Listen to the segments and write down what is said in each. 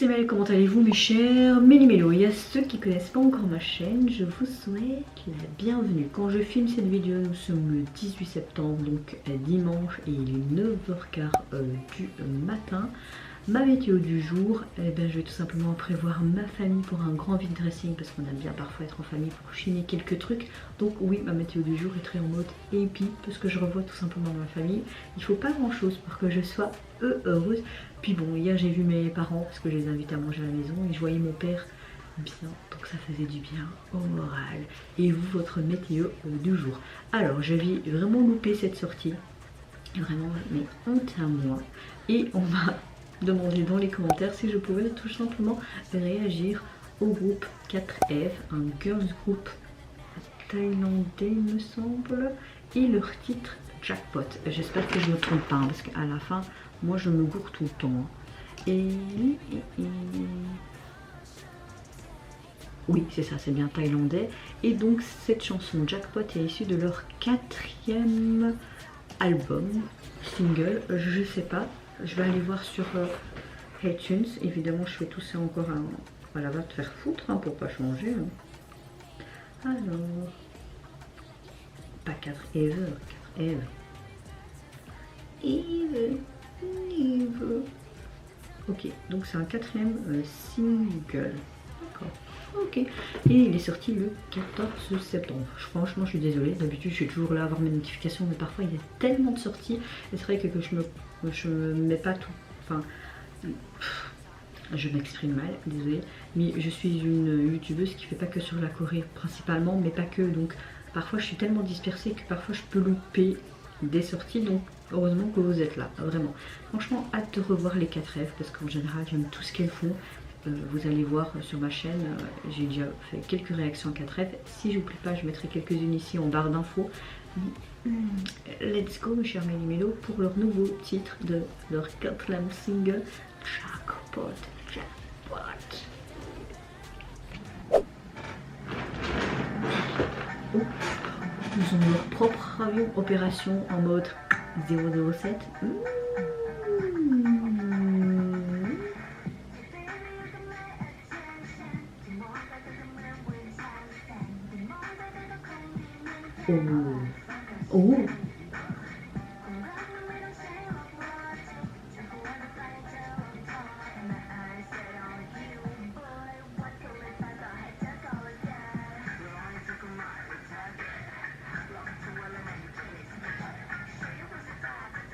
c'est Mel, comment allez-vous mes chers Méli-Mélo? Et à ceux qui ne connaissent pas encore ma chaîne, je vous souhaite la bienvenue. Quand je filme cette vidéo, nous sommes le 18 septembre, donc dimanche, et il est 9h15 du matin. Ma météo du jour, eh ben, je vais tout simplement prévoir ma famille pour un grand vide dressing parce qu'on aime bien parfois être en famille pour chiner quelques trucs. Donc oui, ma météo du jour est très en mode épi parce que je revois tout simplement ma famille. Il faut pas grand chose pour que je sois heureuse. Puis bon, hier j'ai vu mes parents parce que je les invite à manger à la maison et je voyais mon père bien, donc ça faisait du bien au moral. Et vous, votre météo du jour? Alors je vais vraiment louper cette sortie, vraiment, mais honte à moi. Et on va demander dans les commentaires si je pouvais tout simplement réagir au groupe 4F, un girls group thaïlandais me semble, et leur titre Jackpot. J'espère que je ne me trompe pas, hein, parce qu'à la fin, moi je me gourre tout le temps. Hein. Oui, c'est ça, c'est bien thaïlandais. Et donc cette chanson Jackpot est issue de leur 4e album, single, je sais pas. Je vais aller voir sur iTunes. Évidemment, je fais tout ça encore à... Voilà, va te faire foutre hein, pour pas changer. Hein. Alors... Pas 4 Eve, 4 Eve. Eve. Ok, donc c'est un 4e single. D'accord. Ok. Et il est sorti le 14 septembre. Franchement, je suis désolée. D'habitude, je suis toujours là à avoir mes notifications, mais parfois, il y a tellement de sorties. Et c'est vrai que je me mets pas tout. Enfin, je m'exprime mal, désolée. Mais je suis une youtubeuse qui fait pas que sur la Corée, principalement, mais pas que. Donc, parfois, je suis tellement dispersée que parfois, je peux louper des sorties. Donc, heureusement que vous êtes là, vraiment. Franchement, hâte de revoir les 4F, parce qu'en général, j'aime tout ce qu'elles font. Vous allez voir sur ma chaîne, j'ai déjà fait quelques réactions à 4F. Si je vous plais pas, je mettrai quelques-unes ici en barre d'infos. Let's go, mes chers Méli-Mélo, pour leur nouveau titre de leur 4e single, Jackpot. Jackpot. Oh, ils ont leur propre avion, opération en mode 007. Oh. Oh.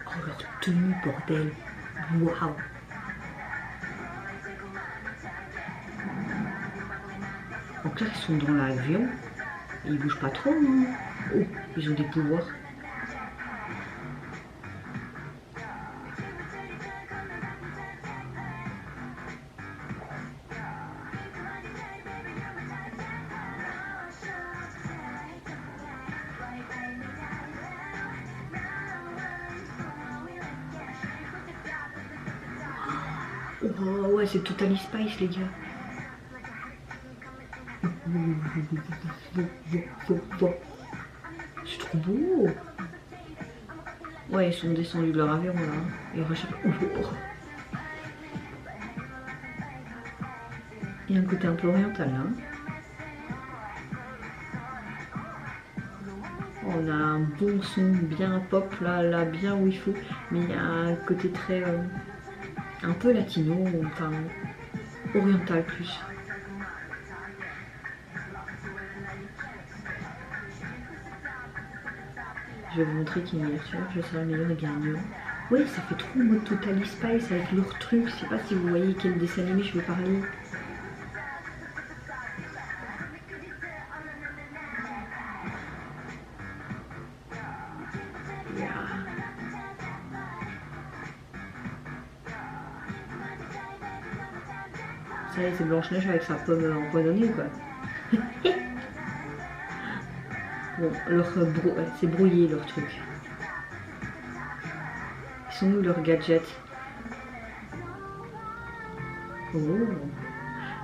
Oh, leur tenue, bordel. Waouh. Donc là, ils sont dans l'avion. Ils bougent pas trop, non? Oh, ils ont des pouvoirs. Oh ouais, c'est Totally Spice les gars. C'est trop beau. Ouais, ils sont descendus de leur avion là. Et il y a un côté un peu oriental là. On a un bon son bien pop là bien où il faut. Mais il y a un côté très... un peu latino, enfin oriental plus. Je vais vous montrer qui est sûr, je serai le meilleur gagnant. Ouais, ça fait trop mode Totally Spice avec leur truc. Je sais pas si vous voyez quel dessin animé je veux parler. Ça y est, c'est Blanche-Neige avec sa pomme empoisonnée quoi. Bon, c'est brouillé leur truc. Ils sont où leurs gadgets? Oh.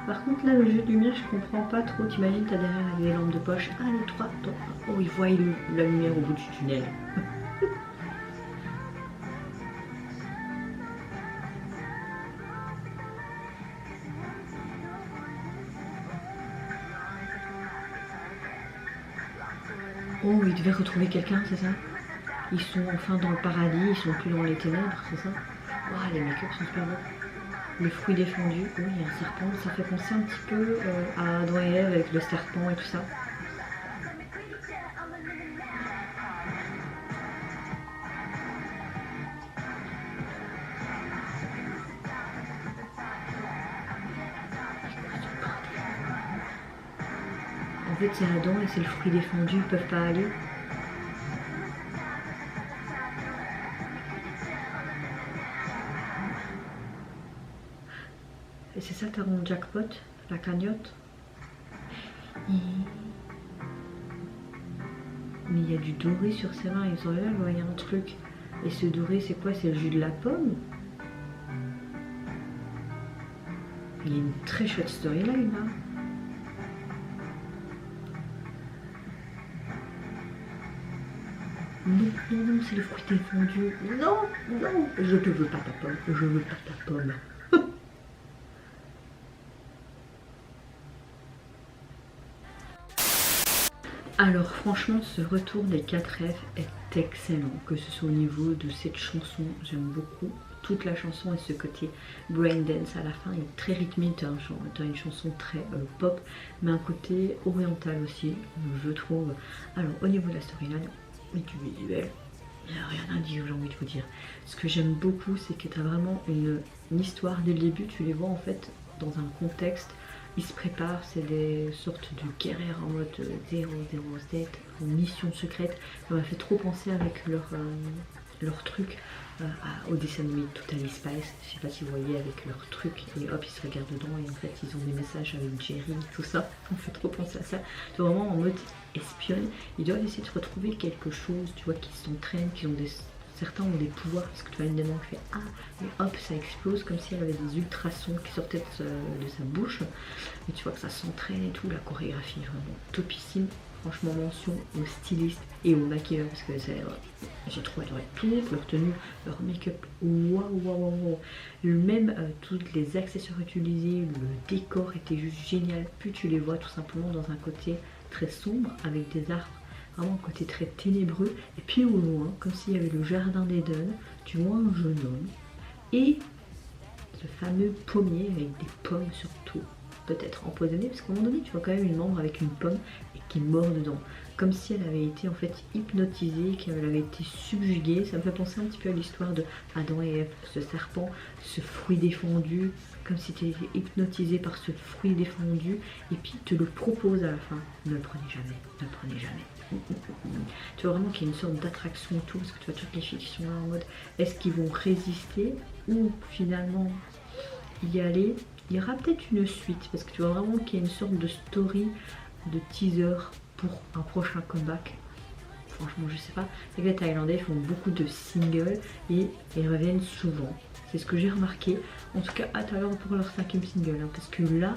Par contre là, le jeu de lumière, je comprends pas trop. T'imagines, t'as derrière des lampes de poche. Ah, les 3. Oh, ils voient la lumière au bout du tunnel. Oh, ils devaient retrouver quelqu'un, c'est ça? Ils sont enfin dans le paradis, ils sont plus dans les ténèbres, c'est ça? Waouh, les make-up sont super beaux. Le fruit défendu, oui, il y a un serpent, ça fait penser un petit peu à Adam et Ève avec le serpent et tout ça. En fait, c'est Adam et c'est le fruit défendu, ils peuvent pas aller. Et c'est ça, t'as mon jackpot, la cagnotte. Mais il y a du doré sur ses mains, ils ont là, je voyais un truc. Et ce doré, c'est quoi? C'est le jus de la pomme? Il y a une très chouette storyline là. Non, non, non, c'est le fruit défendu. Non, non, je te veux pas ta pomme, je veux pas ta pomme. Alors franchement, ce retour des 4 F est excellent, que ce soit au niveau de cette chanson, j'aime beaucoup. Toute la chanson et ce côté braindance à la fin est très rythmé, t'as une chanson très pop, mais un côté oriental aussi, je trouve. Alors au niveau de la storyline et du visuel, il n'y a rien à dire, j'ai envie de vous dire. Ce que j'aime beaucoup, c'est que tu as vraiment une histoire dès le début, tu les vois en fait dans un contexte. Ils se préparent, c'est des sortes de guerrières en mode 007, en mission secrète. Ça m'a fait trop penser avec leur truc au dessin animé Totally Spice. Je sais pas si vous voyez avec leur truc et hop ils se regardent dedans et en fait ils ont des messages avec Jerry, tout ça. Ça me fait trop penser à ça. C'est vraiment en mode espionne. Ils doivent essayer de retrouver quelque chose, tu vois, qui s'entraînent, qui ont des... Certains ont des pouvoirs parce que tu vois une des mains qui fait ah et hop ça explose comme si elle avait des ultrasons qui sortaient de sa bouche. Et tu vois que ça s'entraîne et tout, la chorégraphie est vraiment topissime. Franchement mention aux stylistes et aux maquilleurs parce que j'ai trouvé toutes leurs tenues, leur make-up, waouh waouh waouh. Même tous les accessoires utilisés, le décor était juste génial. Puis tu les vois tout simplement dans un côté très sombre avec des arbres. Vraiment un côté très ténébreux, et puis au loin, comme s'il y avait le jardin d'Eden, tu vois un jeune homme, et ce fameux pommier avec des pommes surtout, peut-être empoisonnées, parce qu'à un moment donné tu vois quand même une membre avec une pomme et qui mord dedans, comme si elle avait été en fait hypnotisée, qu'elle avait été subjuguée. Ça me fait penser un petit peu à l'histoire de Adam et Ève, ce serpent, ce fruit défendu, comme si tu étais hypnotisé par ce fruit défendu, et puis te le propose à la fin. Ne le prenez jamais, ne le prenez jamais. Tu vois vraiment qu'il y a une sorte d'attraction et tout, parce que tu vois toutes les filles qui sont là en mode est-ce qu'ils vont résister ou finalement y aller. Il y aura peut-être une suite parce que tu vois vraiment qu'il y a une sorte de story, de teaser pour un prochain comeback. Franchement je sais pas, c'est que les Thaïlandais font beaucoup de singles et ils reviennent souvent, c'est ce que j'ai remarqué. En tout cas hâte alors pour leur 5e single hein, parce que là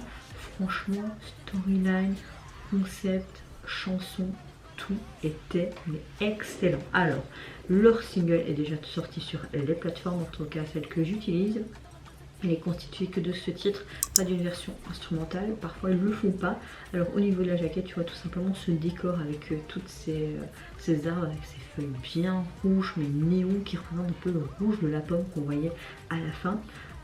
franchement storyline, concept, chanson, tout était mais excellent. Alors leur single est déjà sorti sur les plateformes, en tout cas celle que j'utilise. Il est constitué que de ce titre, pas d'une version instrumentale, parfois ils le font pas. Alors au niveau de la jaquette tu vois tout simplement ce décor avec toutes ces arbres avec ces feuilles bien rouges mais néon qui représentent un peu le rouge de la pomme qu'on voyait à la fin.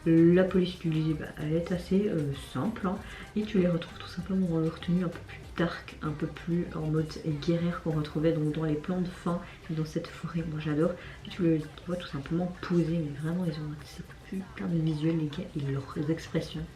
La police utilisée elle est assez simple hein, et tu les retrouves tout simplement dans leur tenue un peu plus dark, un peu plus en mode guerrière qu'on retrouvait donc dans les plans de fin et dans cette forêt, moi j'adore. Et tu les vois tout simplement posés, mais vraiment ils ont ces putain de visuels les gars et leurs expressions.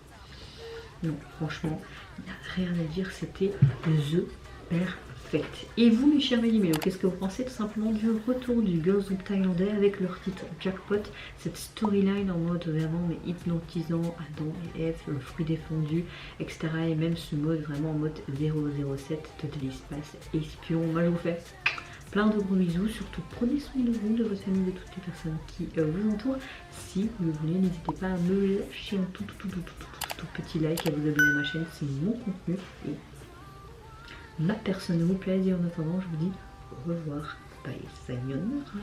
Non franchement, il n'y a rien à dire, c'était the perfect. Et vous mes chers mélimélos, qu'est-ce que vous pensez tout simplement du retour du girls group thaïlandais avec leur titre Jackpot, cette storyline en mode vraiment mais hypnotisant, Adam et Ève, le fruit défendu, etc. Et même ce mode vraiment en mode 007, Totally Spice, espion. Moi je vous fais plein de gros bisous, surtout prenez soin de vous, de votre famille, de toutes les personnes qui vous entourent. Si vous le voulez, n'hésitez pas à me lâcher un tout petit like, à vous abonner à ma chaîne, c'est mon contenu et ma personne vous plaise. Et en attendant, je vous dis au revoir, bye, sayonara.